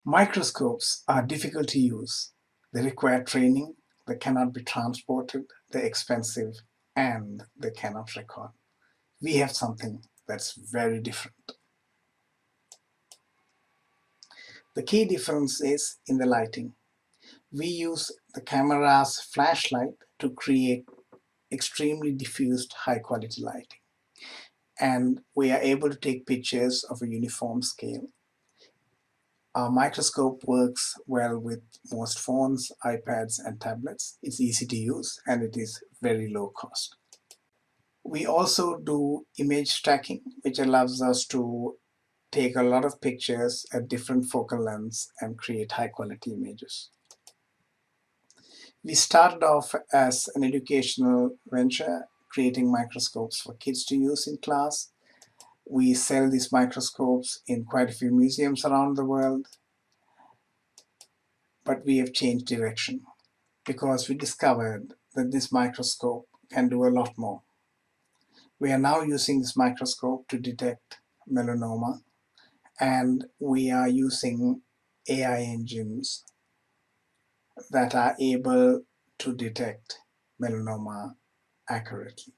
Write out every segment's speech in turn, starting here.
Microscopes are difficult to use. They require training, they cannot be transported, they're expensive, and they cannot record. We have something that's very different. The key difference is in the lighting. We use the camera's flashlight to create extremely diffused high-quality lighting. And we are able to take pictures of a uniform scale. Our microscope works well with most phones, iPads, and tablets. It's easy to use and it is very low cost. We also do image tracking, which allows us to take a lot of pictures at different focal lengths and create high quality images. We started off as an educational venture, creating microscopes for kids to use in class. We sell these microscopes in quite a few museums around the world. But we have changed direction because we discovered that this microscope can do a lot more. We are now using this microscope to detect melanoma, and we are using AI engines that are able to detect melanoma accurately.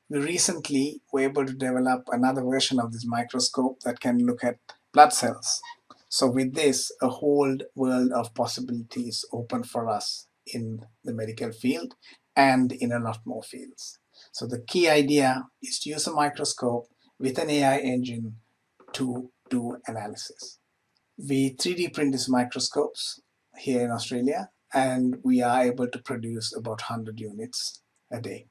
We recently were able to develop another version of this microscope that can look at blood cells. So with this, a whole world of possibilities open for us in the medical field and in a lot more fields. So the key idea is to use a microscope with an AI engine to do analysis. We 3D print these microscopes here in Australia, and we are able to produce about 100 units a day.